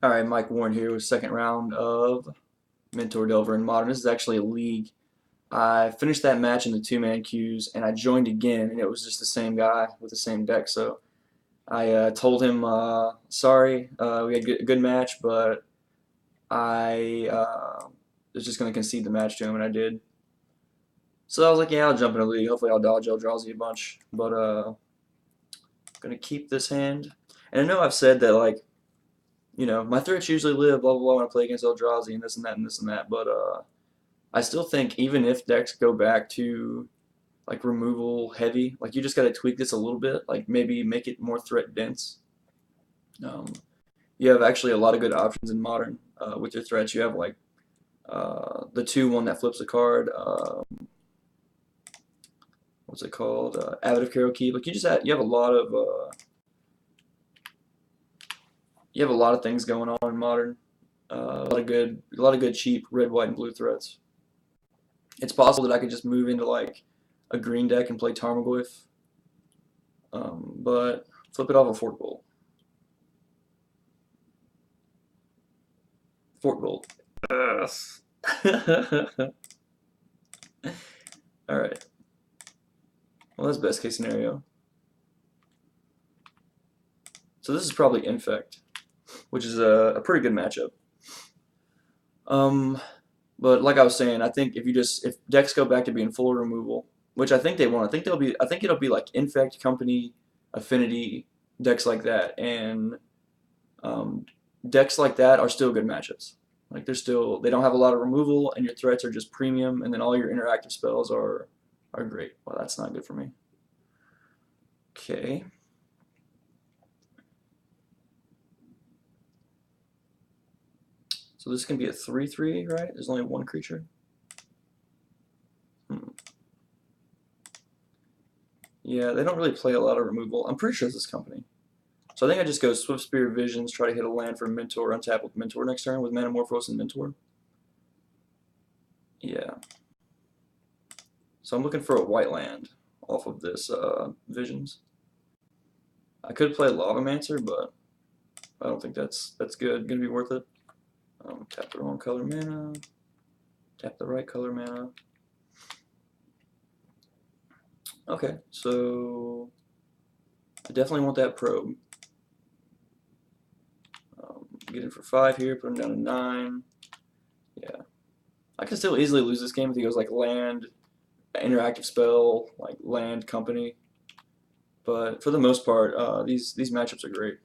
Alright, Mike Warren here with second round of Mentor Delver in Modern. This is actually a league. I finished that match in the two-man queues, and I joined again, and it was just the same guy with the same deck. So I told him, sorry, we had a good match, but I was just going to concede the match to him, and I did. So I was like, yeah, I'll jump in a league. Hopefully I'll dodge Eldrazi a bunch. But going to keep this hand. And I know I've said that, like, my threats usually live, blah, blah, blah, when I play against Eldrazi and this and that and this and that, but I still think even if decks go back to like removal heavy, like you just got to tweak this a little bit, like maybe make it more threat dense. Um, you have actually a lot of good options in Modern with your threats. You have like the 2-1 that flips a card. What's it called? Avid of Carol Keep. Like you have a lot of things going on in Modern. A lot of good cheap red, white, and blue threats. It's possible that I could just move into like a green deck and play Tarmogoyf, but flip it off a Fort Bolt. Fort Bolt. Yes. All right. Well, that's best case scenario. So this is probably Infect, which is a pretty good matchup. Um, but like I was saying, I think if decks go back to being full removal, which I think they won't. I think it'll be like Infect, Company, Affinity, decks like that, and um, decks like that are still good matchups. Like they don't have a lot of removal, and your threats are just premium, and then all your interactive spells are great. Well, that's not good for me. Okay. So this can be a 3/3, right? There's only one creature. Hmm. Yeah, they don't really play a lot of removal. I'm pretty sure it's this company. So I think I just go Swift Spear Visions, try to hit a land for Mentor, untap with Mentor next turn with Manamorphose and Mentor. Yeah. So I'm looking for a white land off of this Visions. I could play Lavamancer, but I don't think that's good. Gonna be worth it. Tap the wrong color mana. Tap the right color mana. Okay, so I definitely want that probe. Get it for 5 here, put him down to 9. Yeah. I can still easily lose this game if he goes like land, interactive spell, like land, company. But for the most part, these matchups are great.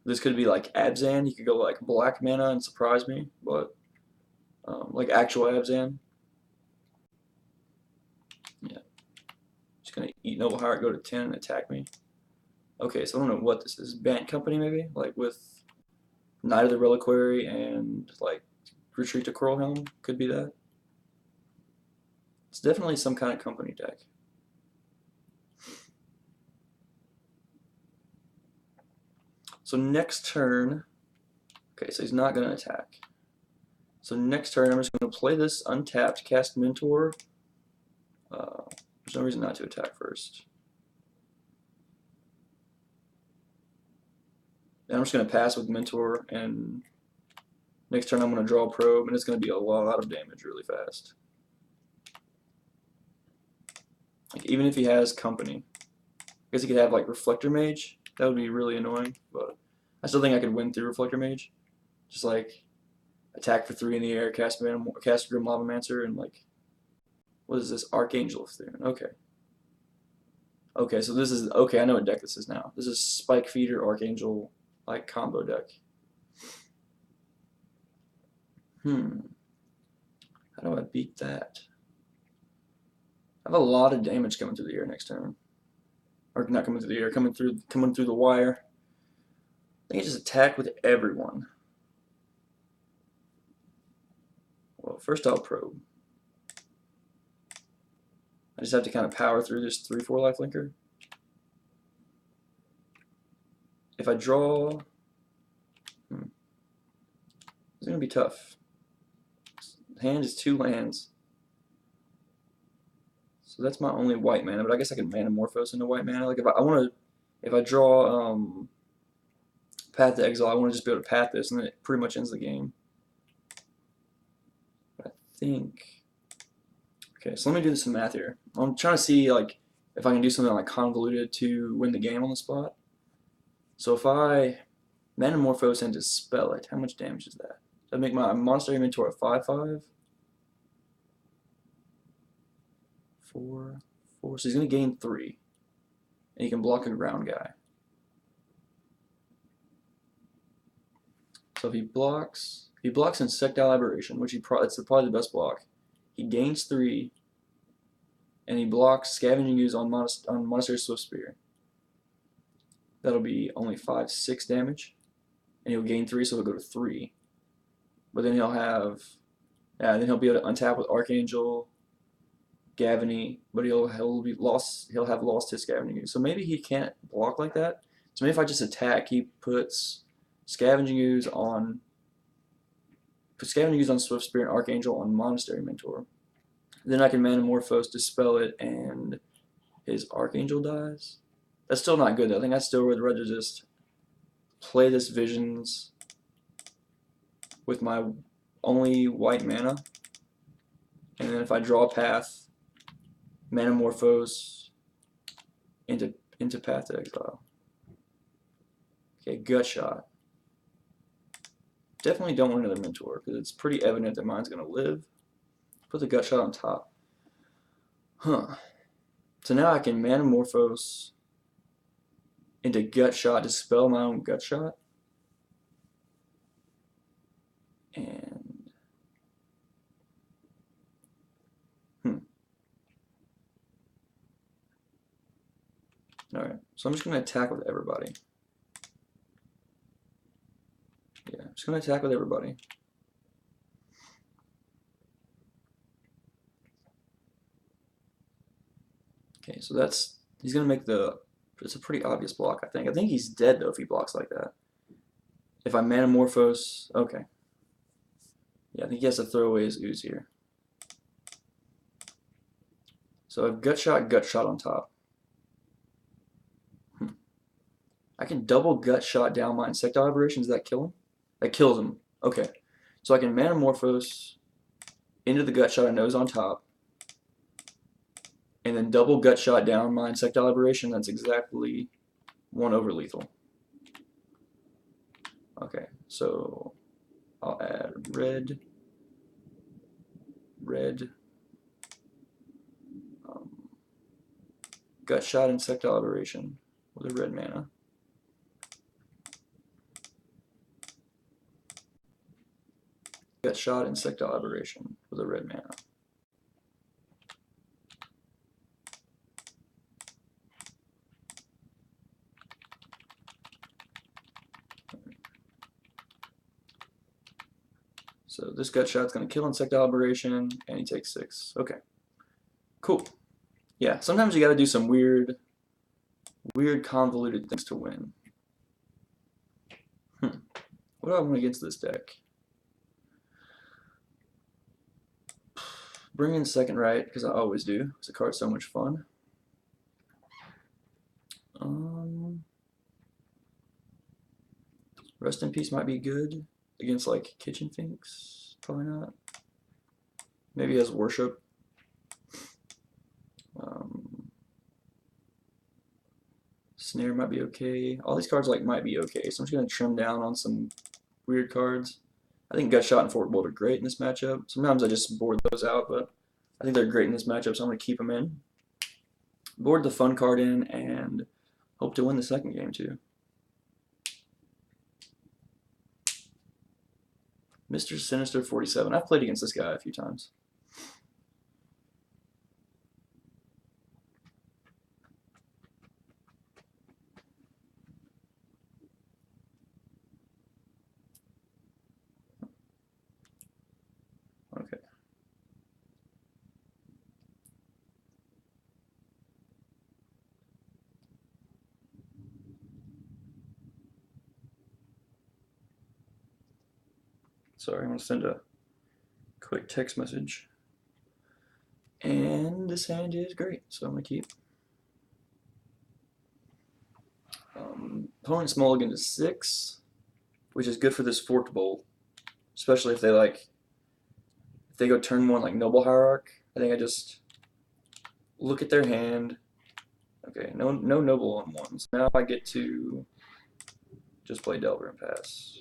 This could be like Abzan. He could go like black mana and surprise me, but like actual Abzan. Yeah. Just gonna eat Noble Heart, go to 10 and attack me. Okay, so I don't know what this is. Bant Company maybe? Like with Knight of the Reliquary and like Retreat to Coralhelm? Could be that. It's definitely some kind of company deck. So next turn, okay, so he's not going to attack. So next turn, I'm just going to play this untapped, cast Mentor. There's no reason not to attack first. And I'm just going to pass with Mentor, and next turn I'm going to draw a Probe, and it's going to be a lot of damage really fast. Like even if he has Company, I guess he could have like Reflector Mage. That would be really annoying, but I still think I could win through Reflector Mage. Just like attack for 3 in the air, cast Grim Lavamancer, and like, what is this? Archangel of Theron. Okay. Okay, so this is, okay, I know what deck this is now. This is Spike Feeder Archangel, like, combo deck. How do I beat that? I have a lot of damage coming through the air next turn. Or not coming through the air, coming through the wire. I think I just attack with everyone. Well, first I'll probe. I just have to kind of power through this 3/4 lifelinker. If I draw, it's gonna be tough. Hand is 2 lands. So that's my only white mana, but I guess I can Manamorphose into white mana. Like if I want to, if I draw Path to Exile. I want to just be able to path this, and then it pretty much ends the game. But I think. Okay, so let me do some math here. I'm trying to see like if I can do something like convoluted to win the game on the spot. So if I Manamorphose and Dispel it, how much damage is that? Does that make my Monastery Mentor a 5/5? 4, 4. So he's going to gain 3. And he can block a ground guy. So if he blocks Insectile Aberration, which that's probably the best block. He gains 3, and he blocks Scavenging Ooze on Monastery Swift Spear. That'll be only 5, 6 damage, and he'll gain 3, so he'll go to 3. But then he'll have, then he'll be able to untap with Archangel, Gavany, but he'll have lost his Scavenging Ooze. So maybe he can't block like that. So maybe if I just attack, he puts Scavenging Ooze on Swift Spear and Archangel on Monastery Mentor. Then I can Manamorphose, Dispel it, and his Archangel dies. That's still not good though. I think I still would rather just play this Visions with my only white mana, and then if I draw a path, Manamorphose into Path to Exile. Okay, Gut Shot. Definitely don't want another Mentor because it's pretty evident that mine's gonna live. Put the Gut Shot on top. Huh. So now I can Manamorphose into Gut Shot, dispel my own Gut Shot. And alright, so I'm just gonna attack with everybody. Yeah, I'm just gonna attack with everybody. Okay, so he's gonna make it's a pretty obvious block, I think. I think he's dead though if he blocks like that. If I Manamorphose, okay. Yeah, I think he has to throw away his Ooze here. So I have Gut Shot on top. I can double Gut Shot down my Insectile Aberration. Does that kill him? That kills him. Okay. So I can Manamorphose into the Gut Shot I know is on top, and then double Gut Shot down my Insectile Aberration. That's exactly 1 over lethal. Okay, so I'll add red, Gut Shot Insectile Aberration with a red mana. Gut Shot Insectile Aberration with a red mana. So this Gut Shot's going to kill Insectile Aberration, and he takes 6. Okay. Cool. Yeah, sometimes you got to do some weird convoluted things to win. What do I want against this deck? Bring in Second Right, because I always do. Because the card's so much fun. Rest in Peace might be good against like Kitchen Finks. Probably not. Maybe as Worship. Snare might be okay. All these cards like might be okay, so I'm just gonna trim down on some weird cards. I think Gut Shot and Forward Bolt are great in this matchup. Sometimes I just board those out, but I think they're great in this matchup, so I'm gonna keep them in. Board the fun card in and hope to win the second game too. Mr. Sinister 47. I've played against this guy a few times. Okay. Sorry, I'm going to send a quick text message. And this hand is great, so I'm going to keep. Opponent's mulligan to 6. which is good for this forked bolt, especially if they go turn one like Noble Hierarch. I think I just look at their hand. Okay, no Noble on ones. Now I get to just play Delver and pass.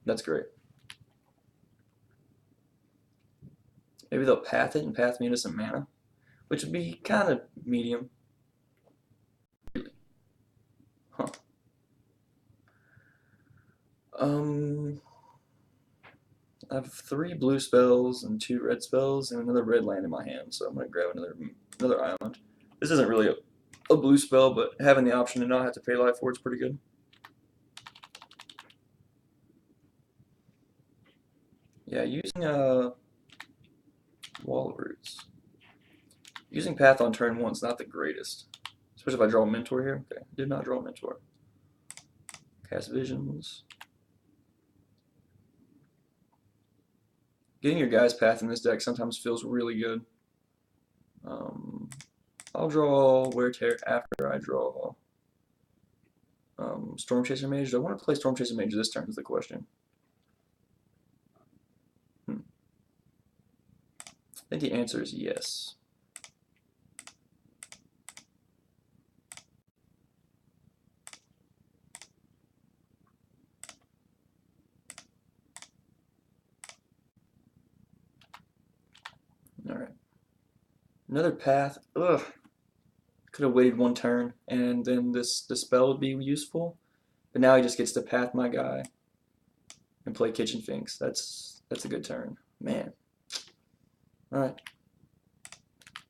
That's great. Maybe they'll path it and path me into some mana, which would be kind of medium. Huh. I have 3 blue spells and 2 red spells and another red land in my hand, so I'm gonna grab another island. This isn't really a blue spell, but having the option to not have to pay life for it's pretty good. Yeah, using Wall of Roots. Using Path on turn 1 is not the greatest, especially if I draw a Mentor here. Okay, did not draw a Mentor. Cast Visions. Getting your guy's path in this deck sometimes feels really good. I'll draw Wear Tear after I draw Storm Chaser Mage. Do I want to play Storm Chaser Mage this turn is the question. I think the answer is yes. Alright. Another path. Ugh. Could have waited 1 turn and then this spell would be useful. But now he just gets to path my guy and play Kitchen Finks. That's a good turn. Man. Alright.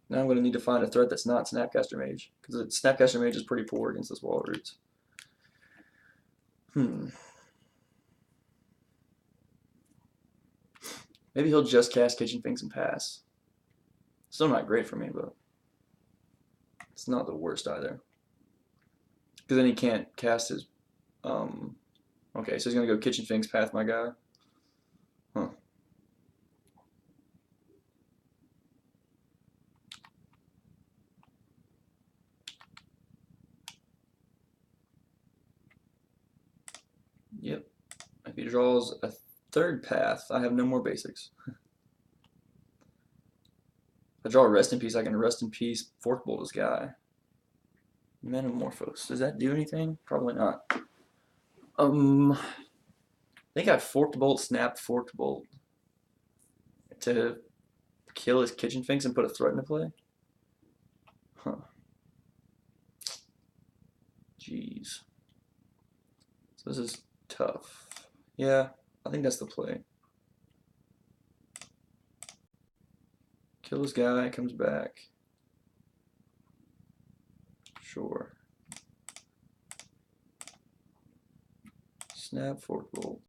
Now I'm going to need to find a threat that's not Snapcaster Mage. Because Snapcaster Mage is pretty poor against this Wall of Roots. Maybe he'll just cast Kitchen Finks and pass. Still not great for me, but it's not the worst either. Because then he can't cast his... okay, so he's going to go Kitchen Finks, path my guy. Huh. Yep. If he draws a 3rd path, I have no more basics. If I draw a Rest in Peace, I can Rest in Peace Fork Bolt this guy. Metamorphose. Does that do anything? Probably not. I think I Forked Bolt, Snap, Forked Bolt to kill his Kitchen Finks and put a threat into play? Huh. Jeez. So this is tough. Yeah, I think that's the play. Kill this guy, comes back. Sure. Snap, Fork Bolt.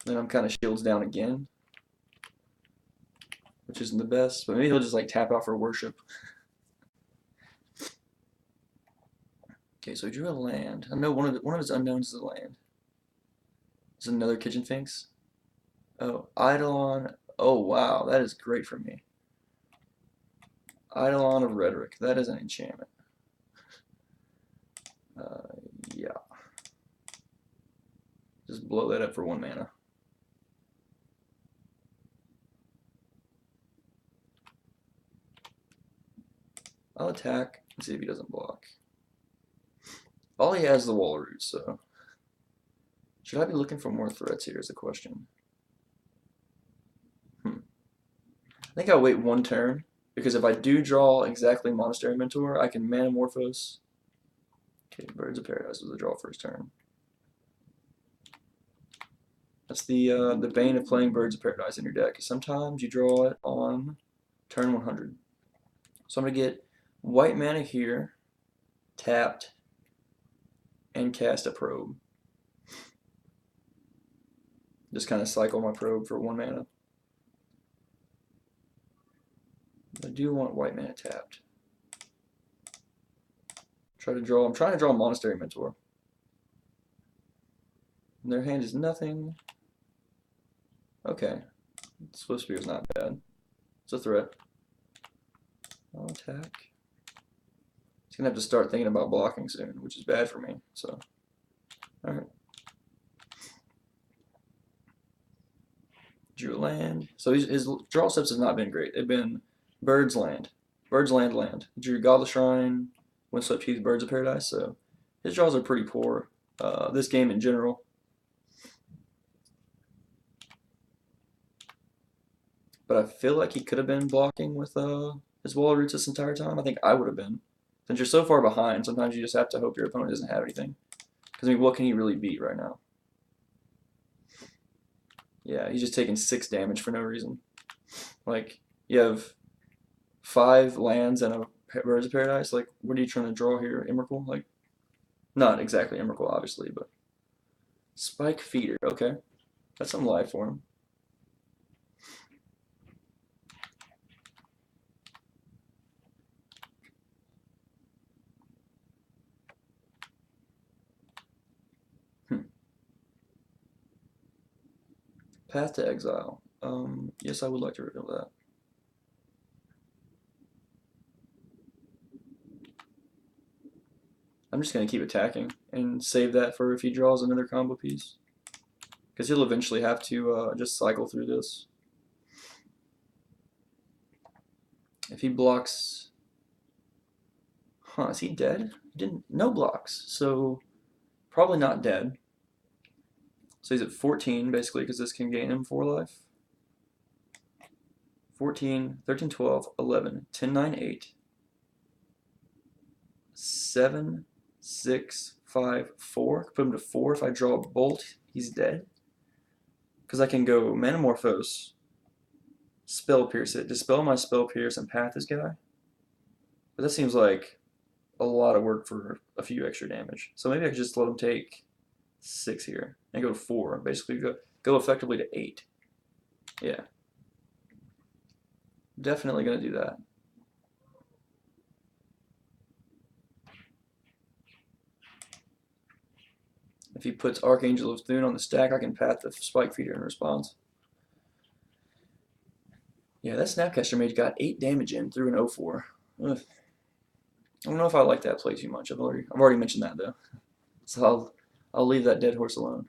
Then I'm kind of shields down again, which isn't the best, but maybe he'll just like tap out for worship. Okay, so he drew a land. I know one of his unknowns is a land. Is it another Kitchen Finks? Oh, Eidolon. Oh wow, that is great for me. Eidolon of Rhetoric. That is an enchantment. Yeah. Just blow that up for 1 mana. I'll attack and see if he doesn't block. All he has is the Wall of Roots, so... Should I be looking for more threats here is the question. I think I'll wait 1 turn, because if I do draw exactly Monastery Mentor, I can Manamorphose. Okay, Birds of Paradise was the draw first turn. That's the bane of playing Birds of Paradise in your deck. Sometimes you draw it on turn 100. So I'm going to get white mana here, tapped, and cast a probe. Just kind of cycle my probe for 1 mana. I do want white mana tapped. I'm trying to draw a Monastery Mentor. And their hand is nothing. Okay. Swift Spear is not bad. It's a threat. I'll attack. He's gonna have to start thinking about blocking soon, which is bad for me. So, all right. Drew a land. So his draw steps have not been great. They've been Bird's Land, Bird's Land, Land. Drew Godless Shrine, Windswept Heath, Birds of Paradise. So his draws are pretty poor. This game in general. But I feel like he could have been blocking with his wall roots this entire time. I think I would have been. Since you're so far behind, sometimes you just have to hope your opponent doesn't have anything. Because I mean, what can he really beat right now? Yeah, he's just taking 6 damage for no reason. Like, you have 5 lands and a Birds of Paradise. Like, what are you trying to draw here? Emrakul? Like, not exactly Emrakul, obviously, but Spike Feeder. Okay, that's some life for him. Path to Exile. Yes, I would like to reveal that. I'm just going to keep attacking and save that for if he draws another combo piece. Because he'll eventually have to just cycle through this. If he blocks... Huh, is he dead? He didn't... No blocks, so probably not dead. So he's at 14, basically, because this can gain him 4 life. 14, 13, 12, 11, 10, 9, 8, 7, 6, 5, 4. Put him to 4. If I draw a bolt, he's dead. Because I can go Manamorphose, Spell Pierce it, Dispel my Spell Pierce, and Path this guy. But that seems like a lot of work for a few extra damage. So maybe I could just let him take 6 here and go to 4. Basically, go effectively to 8. Yeah. Definitely going to do that. If he puts Archangel of Thune on the stack, I can Path the Spike Feeder in response. Yeah, that Snapcaster Mage got 8 damage in through an 0-4. Ugh. I don't know if I like that play too much. I've already mentioned that though, so I'll leave that dead horse alone.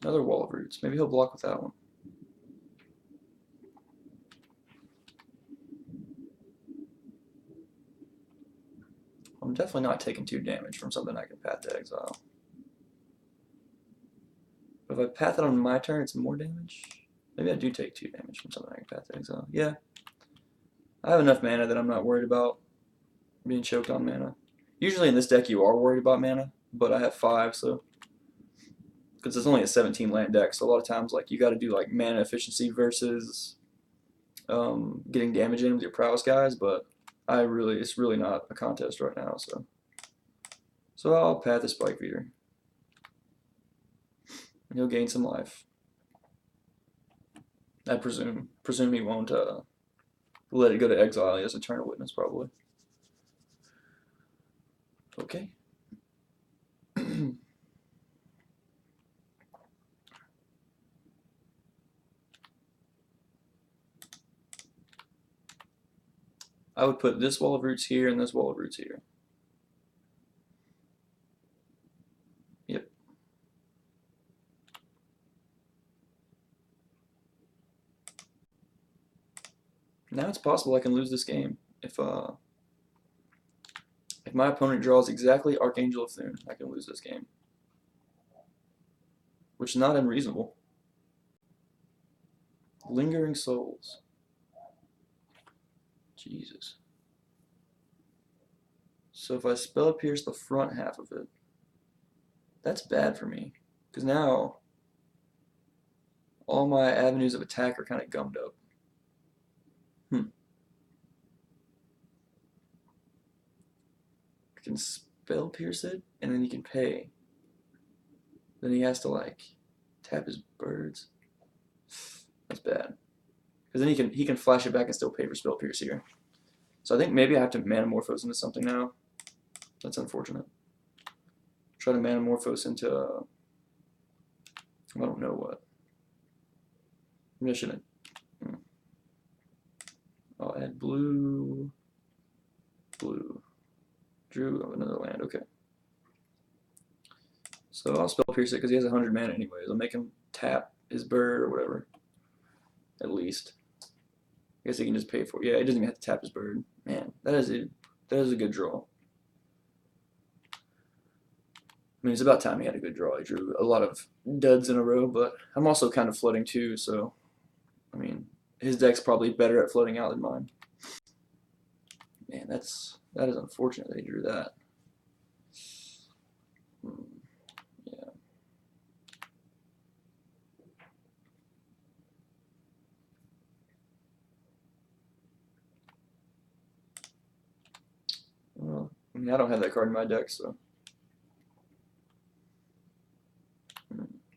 Another Wall of Roots. Maybe he'll block with that one. I'm definitely not taking 2 damage from something I can Path to Exile. But if I Path it on my turn, it's more damage. Maybe I do take 2 damage from something I can Path to Exile. Yeah. I have enough mana that I'm not worried about being choked on mana. Usually in this deck you are worried about mana, but I have 5, so... Because it's only a 17 land deck, so a lot of times like you got to do like mana efficiency versus getting damage in with your prowess guys, but it's really not a contest right now, so I'll Path the Spike Feeder. And he'll gain some life. I presume he won't let it go to exile. He has Eternal Witness probably. Okay. I would put this Wall of Roots here and this Wall of Roots here. Yep. Now it's possible I can lose this game if my opponent draws exactly Archangel of Thune. I can lose this game, which is not unreasonable. Lingering Souls. Jesus. So if I Spell Pierce the front half of it, that's bad for me. Because now all my avenues of attack are kind of gummed up. I can Spell Pierce it, and then he can pay. Then he has to like tap his birds. That's bad. Because then he can flash it back and still pay for Spell Pierce here. So I think maybe I have to Manamorphose into something now. That's unfortunate. Try to Manamorphose into I don't know what. Maybe I shouldn't. I'll add blue. Drew another land. Okay. So I'll Spell Pierce it because he has 100 mana anyways. I'll make him tap his bird or whatever. At least. I guess he can just pay for it. Yeah, he doesn't even have to tap his bird. Man, that is a good draw. I mean, it's about time he had a good draw. He drew a lot of duds in a row, but I'm also kind of flooding too, so I mean, his deck's probably better at flooding out than mine. Man, that is unfortunate that he drew that. Yeah. Well, I mean, I don't have that card in my deck, so.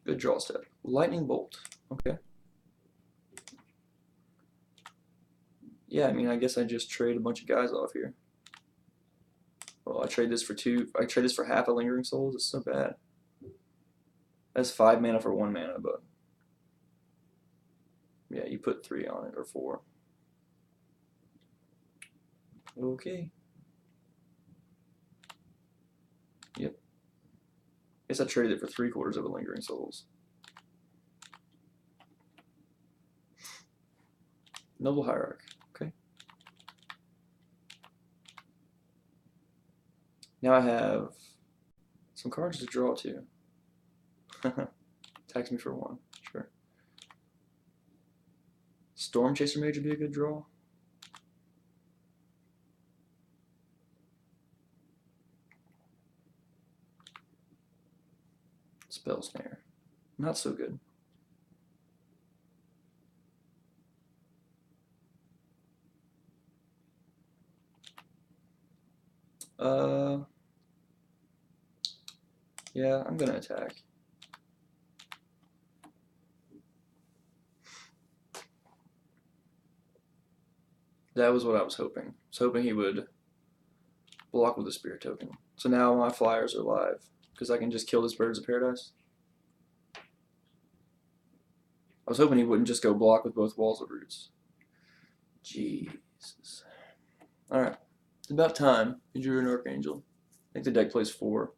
Good draw step. Lightning Bolt. Okay. Yeah, I mean, I guess I just trade a bunch of guys off here. Well, I trade this for 2. I trade this for half a Lingering Souls. It's so bad. That's 5 mana for 1 mana, but yeah, you put 3 on it or 4. Okay. Yep. Guess I traded it for 3/4 of a Lingering Souls. Noble Hierarch. Okay. Now I have some cards to draw to. Tax me for 1. Sure. Storm Chaser Mage would be a good draw. Spell Snare. Not so good. Yeah, I'm gonna attack. That was what I was hoping. I was hoping he would block with a Spirit Token. So now my flyers are live, because I can just kill this Birds of Paradise. I was hoping he wouldn't just go block with both Walls of Roots. Jesus. Alright. It's about time he drew an Archangel. I think the deck plays 4.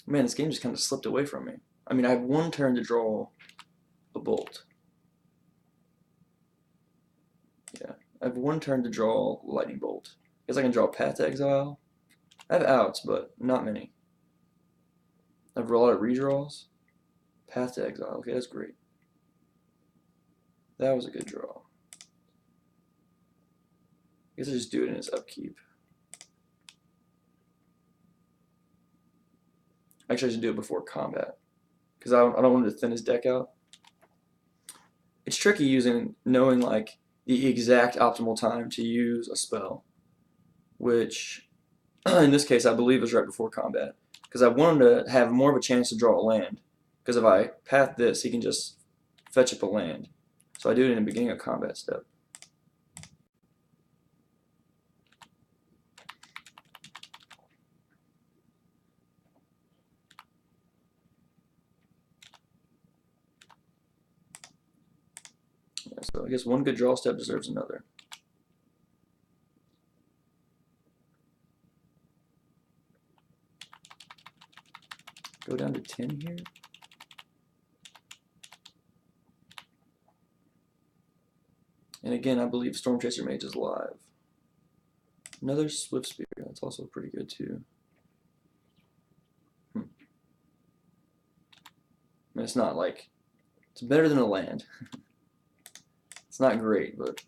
Man, this game just kind of slipped away from me. I mean, I have 1 turn to draw a Bolt. Yeah. I have 1 turn to draw Lightning Bolt. Guess I can draw Path to Exile. I have outs, but not many. I have a lot of redraws. Path to Exile. Okay, that's great. That was a good draw. I guess I just do it in his upkeep. Actually, I should do it before combat, because I don't want to thin his deck out. It's tricky knowing like the exact optimal time to use a spell, which in this case I believe is right before combat, because I want him to have more of a chance to draw a land, because if I path this, he can just fetch up a land. So I do it in the beginning of combat step. Yeah, so I guess 1 good draw step deserves another. Go down to 10 here. And again, I believe Storm Chaser Mage is live. Another Swift Spear, that's also pretty good too. I mean, it's not like, it's better than a land. It's not great, but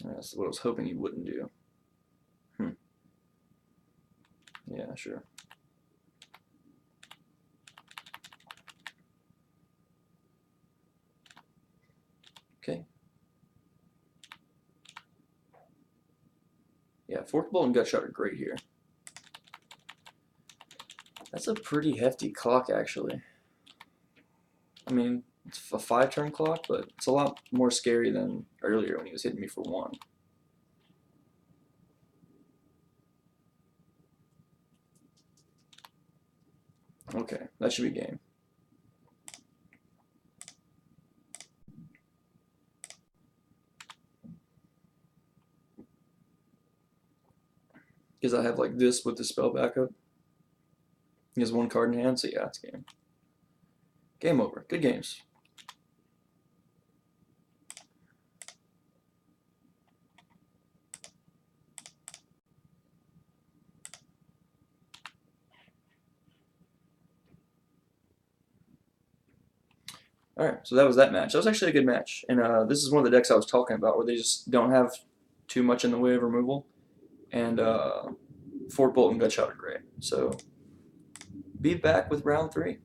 that's what I was hoping he wouldn't do. Yeah, sure. Okay. Yeah, Forked Bolt and Gutshot are great here. That's a pretty hefty clock, actually. I mean, it's a 5-turn clock, but it's a lot more scary than earlier when he was hitting me for 1. Okay, that should be game. Because I have like this with the spell backup. He has 1 card in hand, so yeah, it's game. Game over. Good games. All right, so that was that match. That was actually a good match, and this is one of the decks I was talking about where they just don't have too much in the way of removal, and Fort Bolt and Gutshot are great. So be back with round 3.